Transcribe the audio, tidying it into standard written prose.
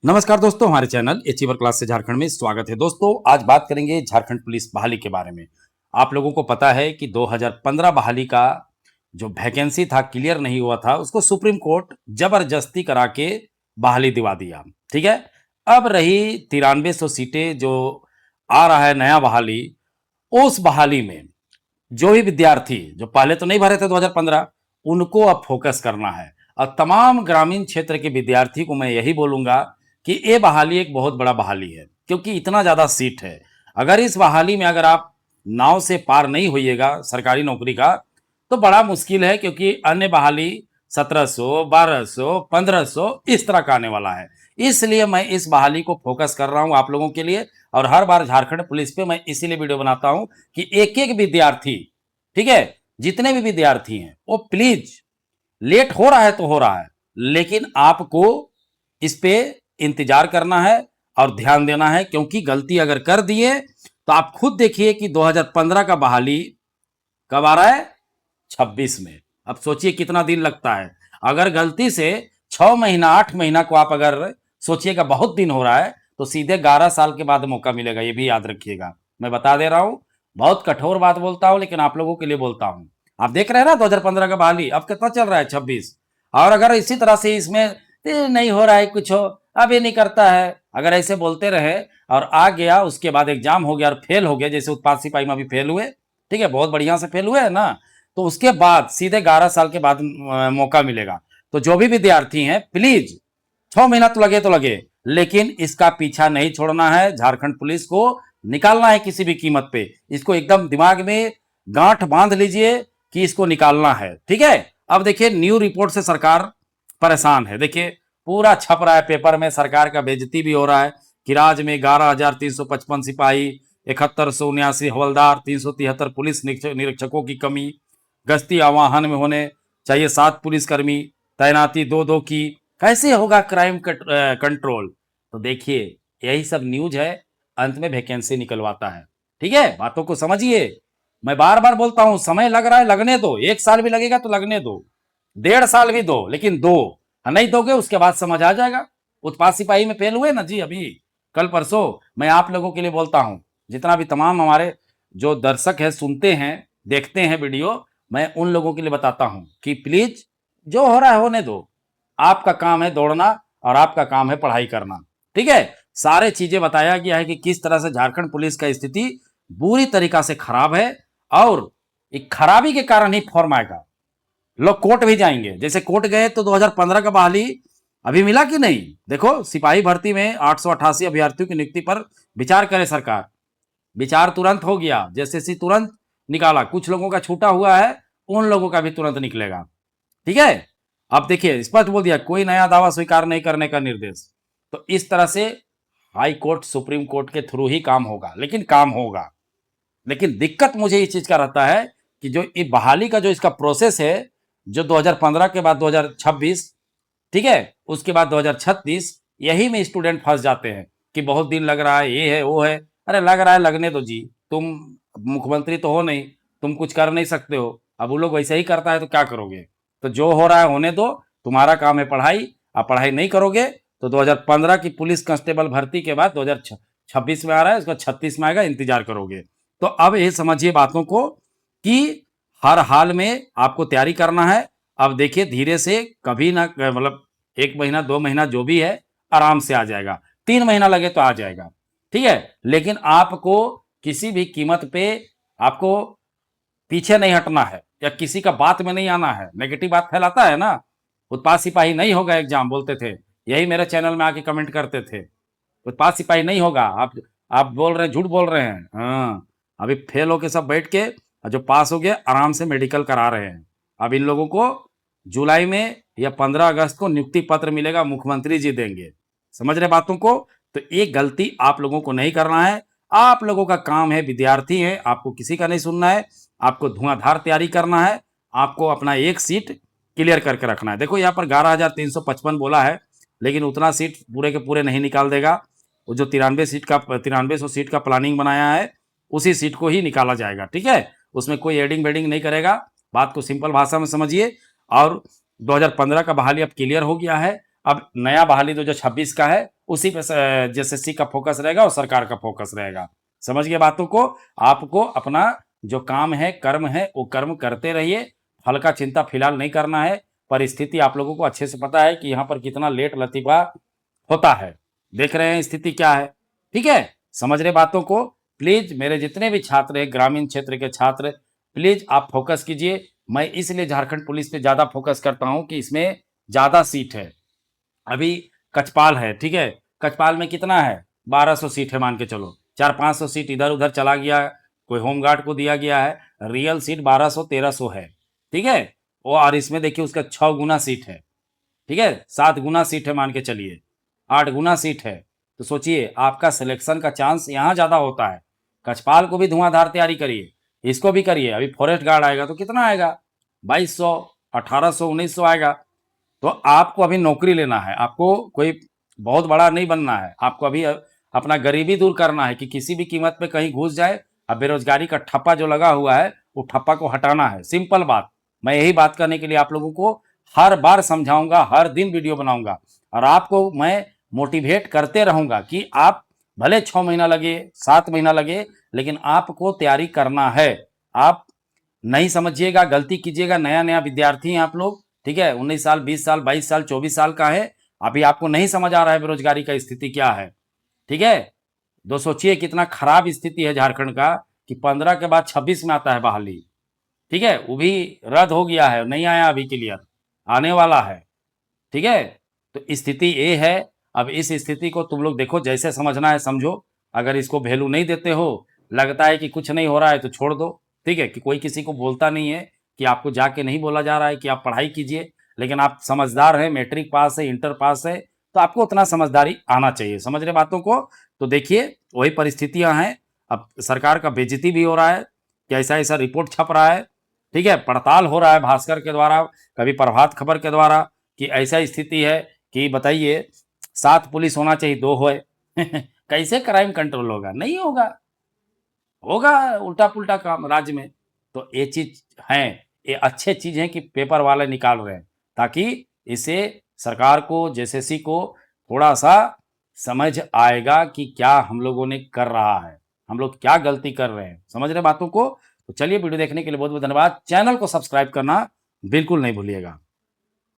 नमस्कार दोस्तों, हमारे चैनल अचीवर क्लास से झारखंड में स्वागत है। दोस्तों, आज बात करेंगे झारखंड पुलिस बहाली के बारे में। आप लोगों को पता है कि 2015 बहाली का जो वैकेंसी था, क्लियर नहीं हुआ था, उसको सुप्रीम कोर्ट जबरदस्ती करा के बहाली दिवा दिया। ठीक है। अब रही 9300 सीटें जो आ रहा है नया बहाली, उस बहाली में जो भी विद्यार्थी जो पहले तो नहीं भरे थे 2015, उनको अब फोकस करना है। और तमाम ग्रामीण क्षेत्र के विद्यार्थी को मैं यही बोलूंगा कि ये बहाली एक बहुत बड़ा बहाली है, क्योंकि इतना ज़्यादा सीट है। अगर इस बहाली में अगर आप नाव से पार नहीं होइएगा सरकारी नौकरी का, तो बड़ा मुश्किल है, क्योंकि अन्य बहाली 1700, 1200, 1500 इस तरह का आने वाला है। इसलिए मैं इस बहाली को फोकस कर रहा हूं आप लोगों के लिए। और हर बार झारखंड पुलिस पे मैं इसीलिए वीडियो बनाता हूं कि एक एक विद्यार्थी, ठीक है, जितने भी विद्यार्थी हैं वो प्लीज, लेट हो रहा है तो हो रहा है, लेकिन आपको इस पे इंतजार करना है और ध्यान देना है। क्योंकि गलती अगर कर दिए तो आप खुद देखिए कि 2015 का बहाली कब आ रहा है, 26 में। अब सोचिए कितना दिन लगता है। अगर गलती से 6 महीना 8 महीना को आप अगर सोचिएगा, बहुत दिन हो रहा है, तो सीधे 11 साल के बाद मौका मिलेगा। ये भी याद रखिएगा, मैं बता दे रहा हूं। बहुत कठोर बात बोलता हूं, लेकिन आप लोगों के लिए बोलता हूं। आप देख रहे हैं ना 2015 का बहाली अब कितना चल रहा है, 26। और अगर इसी तरह से इसमें नहीं हो रहा है कुछ, हो अब ये नहीं करता है, अगर ऐसे बोलते रहे और आ गया उसके बाद एग्जाम हो गया और फेल हो गया, जैसे उत्पाद सिपाही में अभी फेल हुए, ठीक है, बहुत बढ़िया से फेल हुए है ना, तो उसके बाद सीधे 11 साल के बाद मौका मिलेगा। तो जो भी विद्यार्थी हैं, प्लीज 6 महीना तो लगे तो लगे, लेकिन इसका पीछा नहीं छोड़ना है। झारखंड पुलिस को निकालना है किसी भी कीमत पे। इसको एकदम दिमाग में गांठ बांध लीजिए कि इसको निकालना है, ठीक है। अब देखिए, न्यू रिपोर्ट से सरकार परेशान है। देखिए, पूरा छप रहा है पेपर में, सरकार का बेइज्जती भी हो रहा है कि राज्य में 11,355 सिपाही, 7179 हवलदार, 373 पुलिस निरीक्षकों की कमी, गश्ती आवाहन में होने चाहिए 7 पुलिसकर्मी, तैनाती 2-2 की, कैसे होगा क्राइम कंट्रोल। तो देखिए, यही सब न्यूज है, अंत में वैकेंसी निकलवाता है। ठीक है, बातों को समझिए। मैं बार बार बोलता हूं, समय लग रहा है, लगने दो। 1 साल भी लगेगा तो लगने दो, 1.5 साल भी दो, लेकिन दो। नहीं दोगे उसके बाद समझ आ जाएगा। उत्पाद सिपाही में फेल हुए ना जी, अभी कल परसों। मैं आप लोगों के लिए बोलता हूं, जितना भी तमाम हमारे जो दर्शक है, सुनते हैं, देखते हैं वीडियो, मैं उन लोगों के लिए बताता हूं कि प्लीज, जो हो रहा है होने दो। आपका काम है दौड़ना और आपका काम है पढ़ाई करना, ठीक है। सारे चीजें बताया गया है कि किस तरह से झारखंड पुलिस का स्थिति बुरी तरीका से खराब है, और एक खराबी के कारण ही फॉर्म आएगा। लोग कोर्ट भी जाएंगे। जैसे कोर्ट गए तो 2015 का बहाली अभी मिला कि नहीं। देखो, सिपाही भर्ती में 888 अभ्यर्थियों की नियुक्ति पर विचार करे सरकार। विचार तुरंत हो गया, जैसे तुरंत निकाला। कुछ लोगों का छूटा हुआ है, उन लोगों का भी तुरंत निकलेगा, ठीक है। अब देखिए, स्पष्ट बोल दिया, कोई नया दावा स्वीकार नहीं करने का निर्देश। तो इस तरह से हाई कोर्ट, सुप्रीम कोर्ट के थ्रू ही काम होगा, लेकिन काम होगा। लेकिन दिक्कत मुझे इस चीज का रहता है कि जो ये बहाली का जो इसका प्रोसेस है, जो 2015 के बाद 2026, ठीक है, उसके बाद 2036, यही में स्टूडेंट फंस जाते हैं कि बहुत दिन लग रहा है, ये है वो है। अरे लग रहा है, लगने दो जी। तुम मुख्यमंत्री तो हो नहीं, तुम कुछ कर नहीं सकते हो। अब वो लोग वैसे ही करता है तो क्या करोगे। तो जो हो रहा है होने दो, तुम्हारा काम है पढ़ाई। आप पढ़ाई नहीं करोगे तो 2015 की पुलिस कांस्टेबल भर्ती के बाद 2026 में आ रहा है, उसका 36 में आएगा, इंतजार करोगे। तो अब ये समझिए बातों को कि हर हाल में आपको तैयारी करना है। अब देखिए, धीरे से, कभी ना मतलब 1 महीना 2 महीना जो भी है, आराम से आ जाएगा। 3 महीना लगे तो आ जाएगा, ठीक है। लेकिन आपको किसी भी कीमत पे आपको पीछे नहीं हटना है, या किसी का बात में नहीं आना है। नेगेटिव बात फैलाता है ना, उत्पाद सिपाही नहीं होगा एग्जाम बोलते थे, यही मेरे चैनल में आके कमेंट करते थे, उत्पाद सिपाही नहीं होगा। आप बोल रहे हैं, झूठ बोल रहे हैं। हाँ, अभी फेल होके सब बैठ के, और जो पास हो गए आराम से मेडिकल करा रहे हैं। अब इन लोगों को जुलाई में या 15 अगस्त को नियुक्ति पत्र मिलेगा, मुख्यमंत्री जी देंगे। समझ रहे बातों को। तो एक गलती आप लोगों को नहीं करना है। आप लोगों का काम है, विद्यार्थी है, आपको किसी का नहीं सुनना है। आपको धुआंधार तैयारी करना है। आपको अपना एक सीट क्लियर करके रखना है। देखो, यहाँ पर 11,355 बोला है, लेकिन उतना सीट पूरे के पूरे नहीं निकाल देगा। वो जो 9300 सीट का प्लानिंग बनाया है, उसी सीट को ही निकाला जाएगा, ठीक है। उसमें कोई एडिंग बेडिंग नहीं करेगा। बात को सिंपल भाषा में समझिए। और 2015 का बहाली अब क्लियर हो गया है। अब नया बहाली 2026 का है, उसी पे जेएसएससी का फोकस रहेगा और सरकार का फोकस रहेगा। समझ गए बातों को? आपको अपना जो काम है, कर्म है, वो कर्म करते रहिए, फल का चिंता फिलहाल नहीं करना है। परिस्थिति आप लोगों को अच्छे से पता है कि यहाँ पर कितना लेट लतीफ़ा होता है। देख रहे हैं स्थिति क्या है, ठीक है? समझ रहे बातों को? प्लीज़ मेरे जितने भी छात्र हैं, ग्रामीण क्षेत्र के छात्र, प्लीज़ आप फोकस कीजिए। मैं इसलिए झारखंड पुलिस पे ज़्यादा फोकस करता हूँ कि इसमें ज़्यादा सीट है। अभी कचपाल है, ठीक है? कचपाल में कितना है? 1200 सीट है मान के चलो। 400-500 सीट इधर-उधर चला गया, कोई होमगार्ड को दिया गया है। रियल सीट 1200-1300 है, ठीक है? और इसमें देखिए उसका 6 गुना सीट है, ठीक है? 7 गुना सीट है मान के चलिए, 8 गुना सीट है। तो सोचिए आपका सिलेक्शन का चांस यहाँ ज़्यादा होता है। कचपाल को भी धुआंधार तैयारी करिए, इसको भी करिए। अभी फॉरेस्ट गार्ड आएगा तो कितना आएगा? 2200, 1800, 1900 आएगा। तो आपको अभी नौकरी लेना है, आपको कोई बहुत बड़ा नहीं बनना है। आपको अभी अपना गरीबी दूर करना है कि किसी भी कीमत पे कहीं घुस जाए। अब बेरोजगारी का ठप्पा जो लगा हुआ है, वो ठप्पा को हटाना है। सिंपल बात। मैं यही बात करने के लिए आप लोगों को हर बार समझाऊंगा, हर दिन वीडियो बनाऊंगा और आपको मैं मोटिवेट करते रहूंगा कि आप भले 6 महीना लगे, 7 महीना लगे, लेकिन आपको तैयारी करना है। आप नहीं समझिएगा, गलती कीजिएगा। नया नया विद्यार्थी हैं आप लोग, ठीक है? 19 साल, 20 साल, 22 साल, 24 साल का है। अभी आपको नहीं समझ आ रहा है बेरोजगारी का स्थिति क्या है, ठीक है? तो सोचिए कितना खराब स्थिति है झारखंड का कि 15 के बाद 26 में आता है बहाली, ठीक है? वो भी रद्द हो गया है, नहीं आया अभी क्लियर, आने वाला है, ठीक है? तो स्थिति ये है। अब इस स्थिति को तुम लोग देखो, जैसे समझना है समझो। अगर इसको वैल्यू नहीं देते हो, लगता है कि कुछ नहीं हो रहा है तो छोड़ दो, ठीक है? कि कोई किसी को बोलता नहीं है, कि आपको जाके नहीं बोला जा रहा है कि आप पढ़ाई कीजिए, लेकिन आप समझदार हैं, मैट्रिक पास है, इंटर पास है, तो आपको उतना समझदारी आना चाहिए। समझ रहे बातों को? तो देखिए वही परिस्थितियां हैं। अब सरकार का बेइज्जती भी हो रहा है कि ऐसा ऐसा रिपोर्ट छप रहा है, ठीक है? पड़ताल हो रहा है भास्कर के द्वारा, कभी प्रभात खबर के द्वारा, कि ऐसा स्थिति है कि बताइए 7 पुलिस होना चाहिए, 2 होए। कैसे क्राइम कंट्रोल होगा? नहीं होगा। होगा उल्टा-पुल्टा काम राज्य में। तो ये चीज़ है, ये अच्छे चीज़ है कि पेपर वाले निकाल रहे हैं, ताकि इससे सरकार को, जेएसएससी को थोड़ा-सा समझ आएगा कि क्या हम लोगों ने कर रहा है, हम लोग क्या गलती कर रहे हैं। समझ रहे बातों को? तो चलिए वीडियो देखने के लिए बहुत-बहुत धन्यवाद। चैनल को सब्सक्राइब करना बिल्कुल नहीं भूलिएगा।